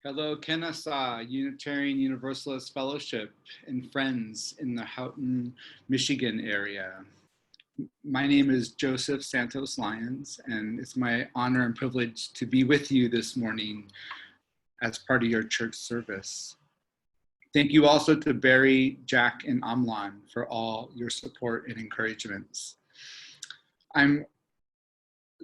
Hello, Kennesaw Unitarian Universalist Fellowship and friends in the Houghton, Michigan area. My name is Joseph Santos Lyons, and it's my honor and privilege to be with you this morning as part of your church service. Thank you also to Barry, Jack, and Amlan for all your support and encouragements. I'm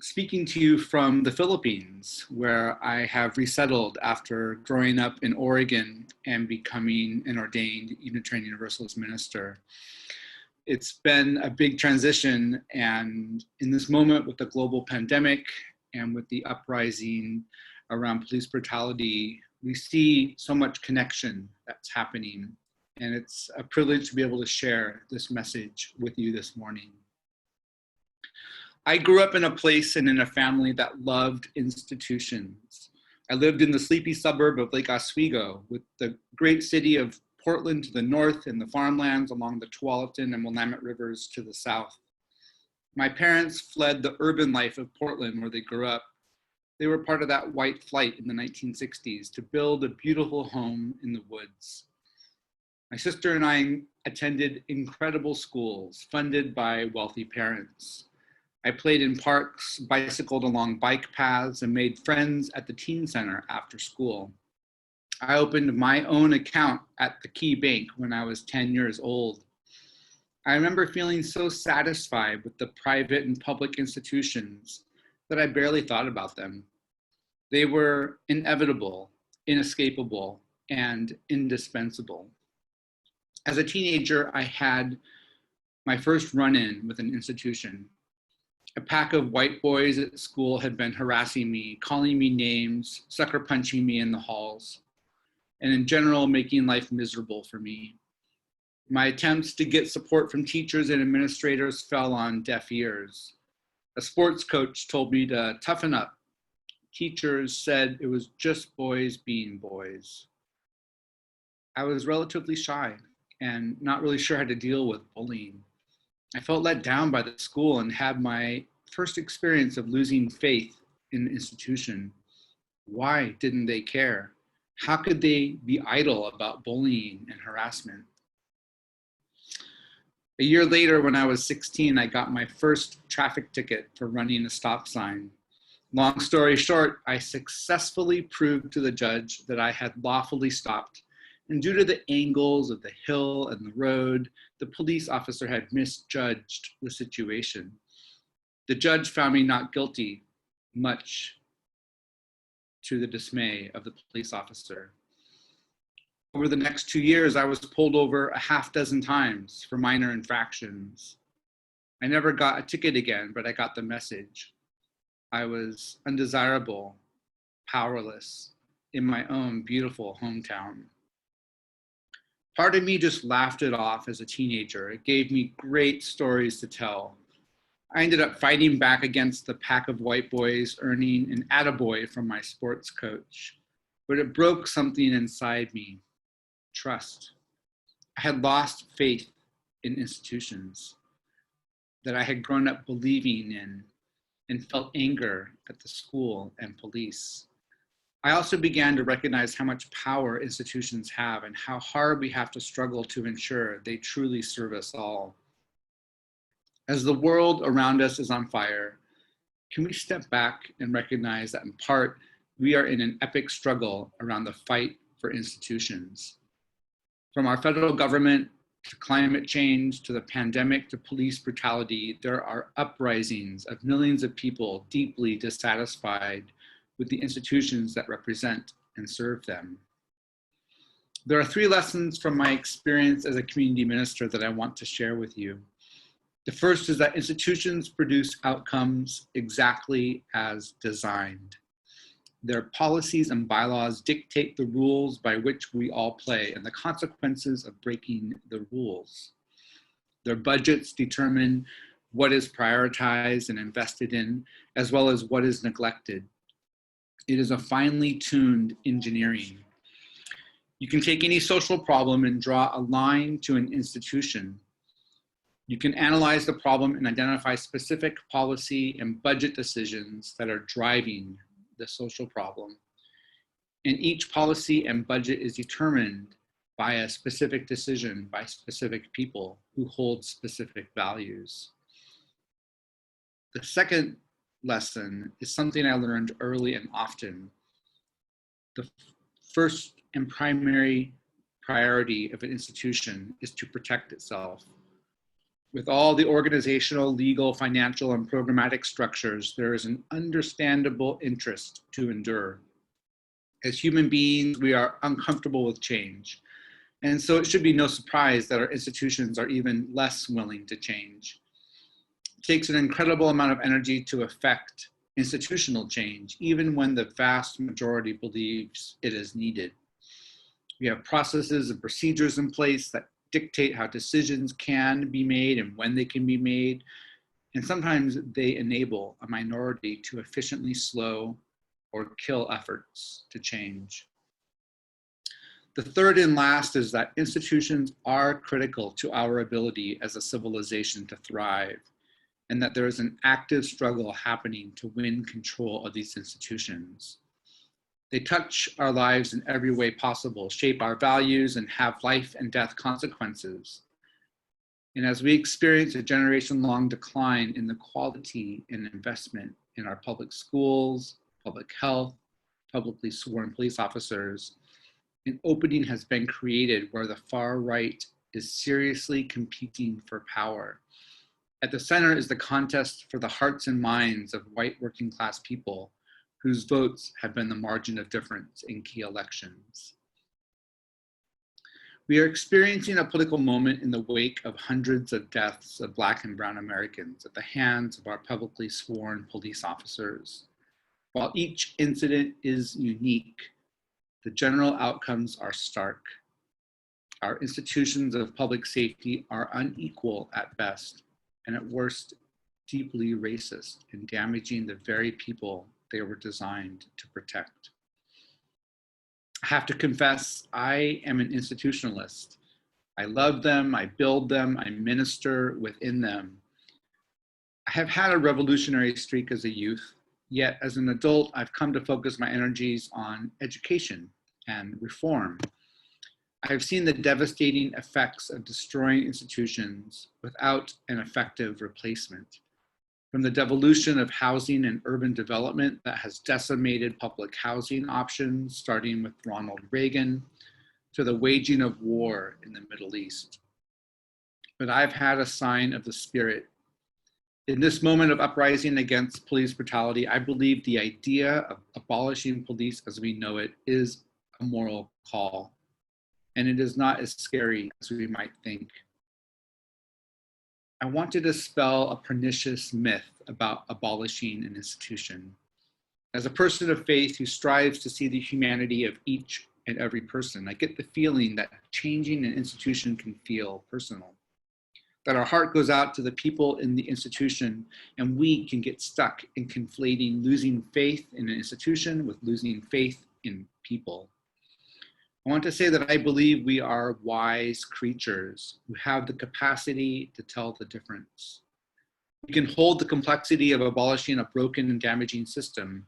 speaking to you from the Philippines, where I have resettled after growing up in Oregon and becoming an ordained Unitarian Universalist minister. It's been a big transition, and in this moment with the global pandemic and with the uprising around police brutality, we see so much connection that's happening, and it's a privilege to be able to share this message with you this morning. I grew up in a place and in a family that loved institutions. I lived in the sleepy suburb of Lake Oswego with the great city of Portland to the north and the farmlands along the Tualatin and Willamette rivers to the south. My parents fled the urban life of Portland where they grew up. They were part of that white flight in the 1960s to build a beautiful home in the woods. My sister and I attended incredible schools funded by wealthy parents. I played in parks, bicycled along bike paths, and made friends at the teen center after school. I opened my own account at the Key Bank when I was 10 years old. I remember feeling so satisfied with the private and public institutions that I barely thought about them. They were inevitable, inescapable, and indispensable. As a teenager, I had my first run-in with an institution. A pack of white boys at school had been harassing me, calling me names, sucker punching me in the halls, and in general, making life miserable for me. My attempts to get support from teachers and administrators fell on deaf ears. A sports coach told me to toughen up. Teachers said it was just boys being boys. I was relatively shy and not really sure how to deal with bullying. I felt let down by the school and had my first experience of losing faith in the institution. Why didn't they care? How could they be idle about bullying and harassment? A year later, when I was 16, I got my first traffic ticket for running a stop sign. Long story short, I successfully proved to the judge that I had lawfully stopped. And due to the angles of the hill and the road, the police officer had misjudged the situation. The judge found me not guilty, much to the dismay of the police officer. Over the next 2 years, I was pulled over a half dozen times for minor infractions. I never got a ticket again, but I got the message. I was undesirable, powerless in my own beautiful hometown. Part of me just laughed it off as a teenager. It gave me great stories to tell. I ended up fighting back against the pack of white boys, earning an attaboy from my sports coach. But it broke something inside me, trust. I had lost faith in institutions that I had grown up believing in and felt anger at the school and police. I also began to recognize how much power institutions have and how hard we have to struggle to ensure they truly serve us all. As the world around us is on fire, can we step back and recognize that in part, we are in an epic struggle around the fight for institutions? From our federal government to climate change, to the pandemic, to police brutality, there are uprisings of millions of people deeply dissatisfied with the institutions that represent and serve them. There are 3 lessons from my experience as a community minister that I want to share with you. The first is that institutions produce outcomes exactly as designed. Their policies and bylaws dictate the rules by which we all play and the consequences of breaking the rules. Their budgets determine what is prioritized and invested in, as well as what is neglected. It is a finely tuned engineering. You can take any social problem and draw a line to an institution. You can analyze the problem and identify specific policy and budget decisions that are driving the social problem. And each policy and budget is determined by a specific decision by specific people who hold specific values. The second lesson is something I learned early and often. The first and primary priority of an institution is to protect itself. With all the organizational, legal, financial, and programmatic structures, there is an understandable interest to endure. As human beings, we are uncomfortable with change. And so it should be no surprise that our institutions are even less willing to change. It takes an incredible amount of energy to affect institutional change, even when the vast majority believes it is needed. We have processes and procedures in place that dictate how decisions can be made and when they can be made. And sometimes they enable a minority to efficiently slow or kill efforts to change. The third and last is that institutions are critical to our ability as a civilization to thrive, and that there is an active struggle happening to win control of these institutions. They touch our lives in every way possible, shape our values, and have life and death consequences. And as we experience a generation-long decline in the quality and investment in our public schools, public health, publicly sworn police officers, an opening has been created where the far right is seriously competing for power. At the center is the contest for the hearts and minds of white working class people whose votes have been the margin of difference in key elections. We are experiencing a political moment in the wake of hundreds of deaths of Black and Brown Americans at the hands of our publicly sworn police officers. While each incident is unique, the general outcomes are stark. Our institutions of public safety are unequal at best, and at worst, deeply racist and damaging the very people they were designed to protect. I have to confess, I am an institutionalist. I love them, I build them, I minister within them. I have had a revolutionary streak as a youth, yet as an adult, I've come to focus my energies on education and reform. I have seen the devastating effects of destroying institutions without an effective replacement. From the devolution of housing and urban development that has decimated public housing options, starting with Ronald Reagan, to the waging of war in the Middle East. But I've had a sign of the Spirit. In this moment of uprising against police brutality, I believe the idea of abolishing police as we know it is a moral call, and it is not as scary as we might think. I want to dispel a pernicious myth about abolishing an institution. As a person of faith who strives to see the humanity of each and every person, I get the feeling that changing an institution can feel personal, that our heart goes out to the people in the institution, and we can get stuck in conflating losing faith in an institution with losing faith in people. I want to say that I believe we are wise creatures who have the capacity to tell the difference. We can hold the complexity of abolishing a broken and damaging system,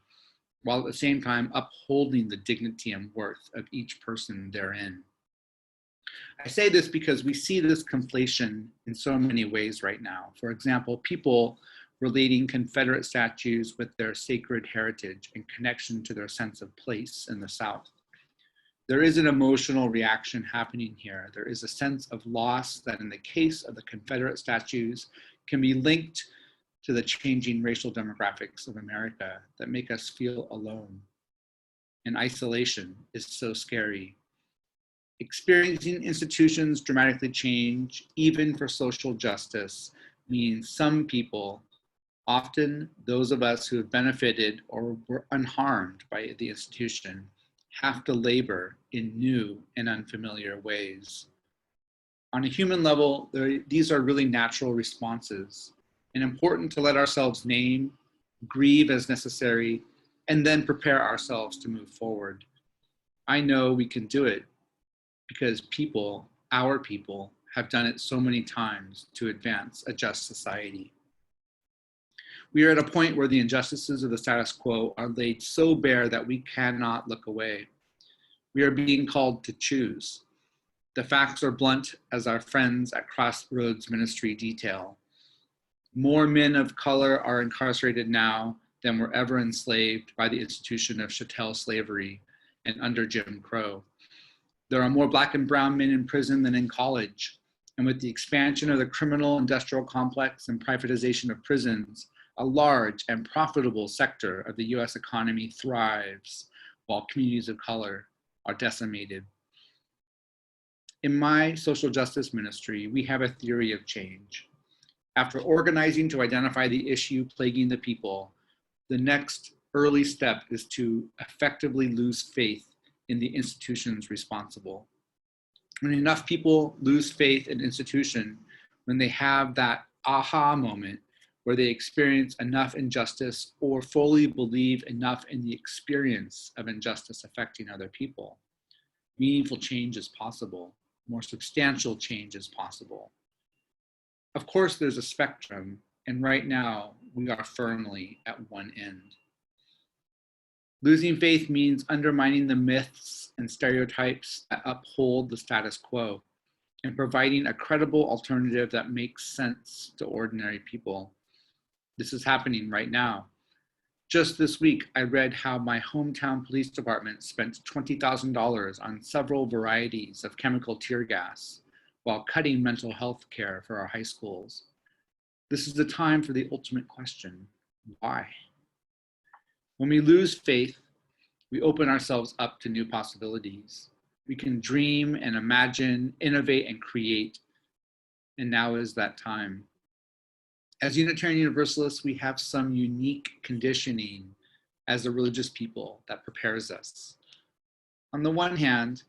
while at the same time upholding the dignity and worth of each person therein. I say this because we see this conflation in so many ways right now. For example, people relating Confederate statues with their sacred heritage and connection to their sense of place in the South. There is an emotional reaction happening here. There is a sense of loss that in the case of the Confederate statues can be linked to the changing racial demographics of America that make us feel alone. And isolation is so scary. Experiencing institutions dramatically change, even for social justice, means some people, often those of us who have benefited or were unharmed by the institution, have to labor in new and unfamiliar ways. On a human level, these are really natural responses, and important to let ourselves name, grieve as necessary, and then prepare ourselves to move forward. I know we can do it because people, our people, have done it so many times to advance a just society. We are at a point where the injustices of the status quo are laid so bare that we cannot look away. We are being called to choose. The facts are blunt as our friends at Crossroads Ministry detail. More men of color are incarcerated now than were ever enslaved by the institution of chattel slavery and under Jim Crow. There are more Black and brown men in prison than in college. And with the expansion of the criminal industrial complex and privatization of prisons, a large and profitable sector of the US economy thrives while communities of color are decimated. In my social justice ministry, we have a theory of change. After organizing to identify the issue plaguing the people, the next early step is to effectively lose faith in the institutions responsible. When enough people lose faith in institution, when they have that aha moment where they experience enough injustice or fully believe enough in the experience of injustice affecting other people, meaningful change is possible, more substantial change is possible. Of course, there's a spectrum, and right now we are firmly at one end. Losing faith means undermining the myths and stereotypes that uphold the status quo and providing a credible alternative that makes sense to ordinary people. This is happening right now. Just this week, I read how my hometown police department spent $20,000 on several varieties of chemical tear gas while cutting mental health care for our high schools. This is the time for the ultimate question: why? When we lose faith, we open ourselves up to new possibilities. We can dream and imagine, innovate and create, and now is that time. As Unitarian Universalists, we have some unique conditioning as a religious people that prepares us. On the one hand,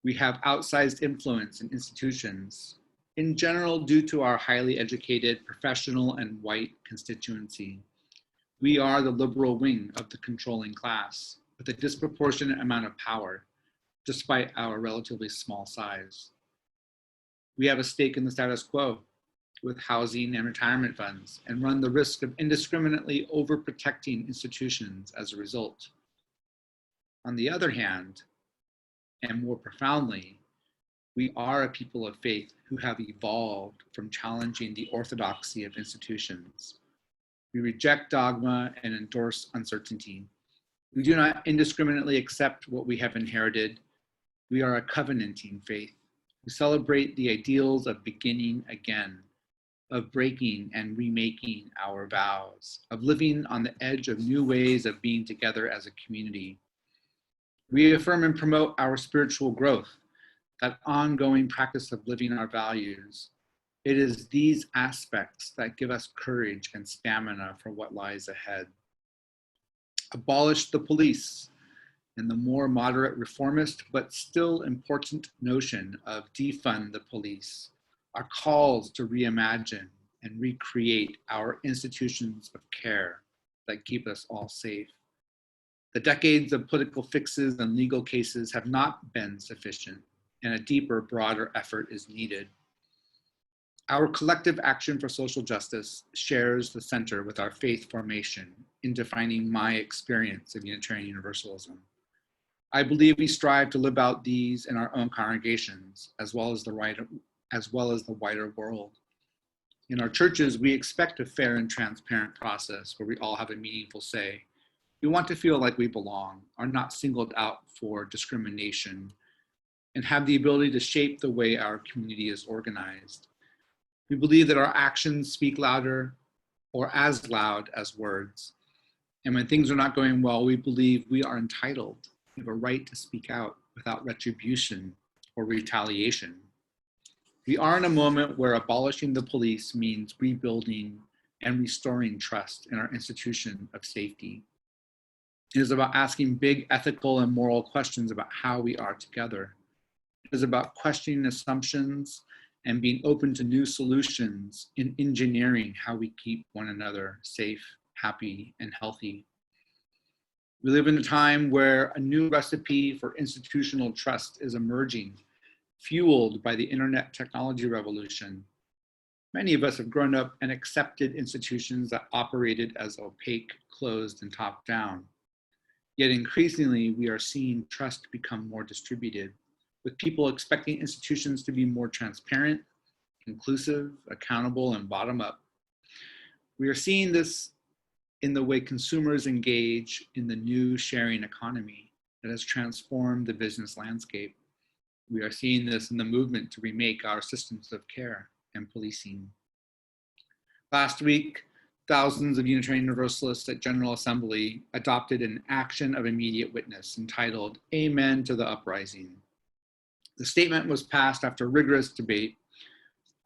we have outsized influence in institutions, in general due to our highly educated, professional, and white constituency. We are the liberal wing of the controlling class, with a disproportionate amount of power, despite our relatively small size. We have a stake in the status quo with housing and retirement funds, and run the risk of indiscriminately overprotecting institutions as a result. On the other hand, and more profoundly, we are a people of faith who have evolved from challenging the orthodoxy of institutions. We reject dogma and endorse uncertainty. We do not indiscriminately accept what we have inherited. We are a covenanting faith who celebrate the ideals of beginning again, of breaking and remaking our vows, of living on the edge of new ways of being together as a community. We affirm and promote our spiritual growth, that ongoing practice of living our values. It is these aspects that give us courage and stamina for what lies ahead. Abolish the police, and the more moderate reformist but still important notion of defund the police are calls to reimagine and recreate our institutions of care that keep us all safe. The decades of political fixes and legal cases have not been sufficient, and a deeper, broader effort is needed. Our collective action for social justice shares the center with our faith formation in defining my experience of Unitarian Universalism. I believe we strive to live out these in our own congregations, as well as the wider world. In our churches, we expect a fair and transparent process where we all have a meaningful say. We want to feel like we belong, are not singled out for discrimination, and have the ability to shape the way our community is organized. We believe that our actions speak louder or as loud as words. And when things are not going well, we believe we are entitled. We have a right to speak out without retribution or retaliation. We are in a moment where abolishing the police means rebuilding and restoring trust in our institution of safety. It is about asking big ethical and moral questions about how we are together. It is about questioning assumptions and being open to new solutions in engineering how we keep one another safe, happy, and healthy. We live in a time where a new recipe for institutional trust is emerging, fueled by the internet technology revolution. Many of us have grown up and accepted institutions that operated as opaque, closed, and top-down. Yet increasingly, we are seeing trust become more distributed, with people expecting institutions to be more transparent, inclusive, accountable, and bottom up. We are seeing this in the way consumers engage in the new sharing economy that has transformed the business landscape. We are seeing this in the movement to remake our systems of care and policing. Last week, thousands of Unitarian Universalists at General Assembly adopted an action of immediate witness entitled Amen to the Uprising. The statement was passed after rigorous debate,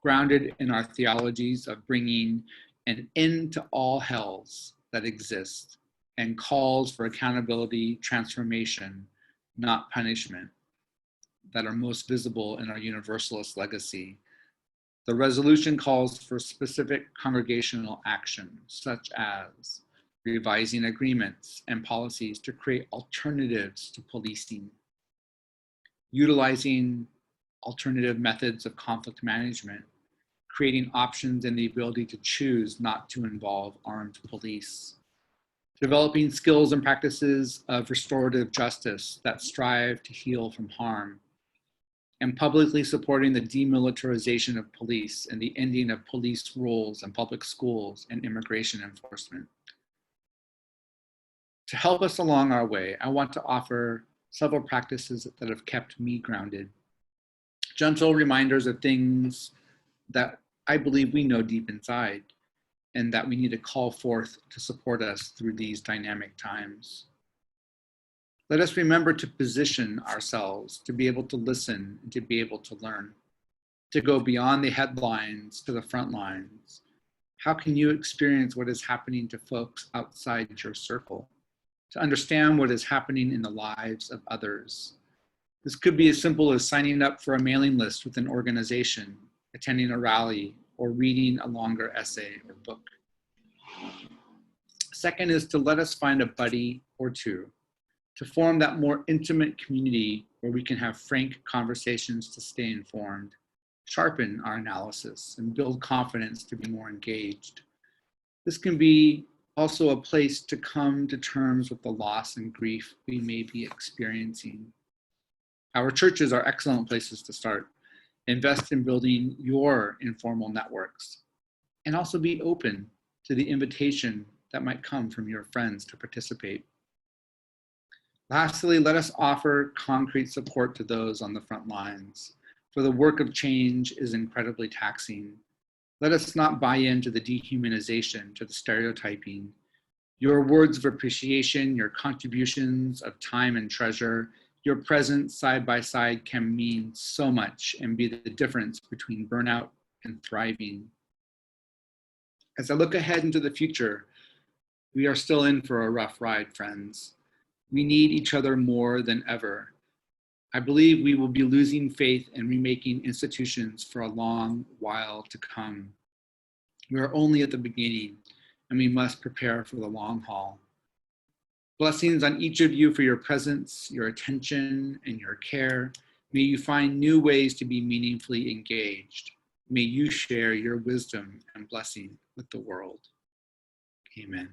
grounded in our theologies of bringing an end to all hells that exist, and calls for accountability, transformation, not punishment, that are most visible in our Universalist legacy. The resolution calls for specific congregational action, such as revising agreements and policies to create alternatives to policing, utilizing alternative methods of conflict management, creating options and the ability to choose not to involve armed police, developing skills and practices of restorative justice that strive to heal from harm, and publicly supporting the demilitarization of police and the ending of police rules in public schools and immigration enforcement. To help us along our way, I want to offer several practices that have kept me grounded. Gentle reminders of things that I believe we know deep inside and that we need to call forth to support us through these dynamic times. Let us remember to position ourselves to be able to listen and to be able to learn, to go beyond the headlines to the front lines. How can you experience what is happening to folks outside your circle, to understand what is happening in the lives of others? This could be as simple as signing up for a mailing list with an organization, attending a rally, or reading a longer essay or book. Second is to let us find a buddy or two, to form that more intimate community where we can have frank conversations to stay informed, sharpen our analysis, and build confidence to be more engaged. This can be also a place to come to terms with the loss and grief we may be experiencing. Our churches are excellent places to start. Invest in building your informal networks, and also be open to the invitation that might come from your friends to participate. Lastly, let us offer concrete support to those on the front lines, for the work of change is incredibly taxing. Let us not buy into the dehumanization, to the stereotyping. Your words of appreciation, your contributions of time and treasure, your presence side by side can mean so much and be the difference between burnout and thriving. As I look ahead into the future, we are still in for a rough ride, friends. We need each other more than ever. I believe we will be losing faith in remaking institutions for a long while to come. We are only at the beginning, and we must prepare for the long haul. Blessings on each of you for your presence, your attention, and your care. May you find new ways to be meaningfully engaged. May you share your wisdom and blessing with the world. Amen.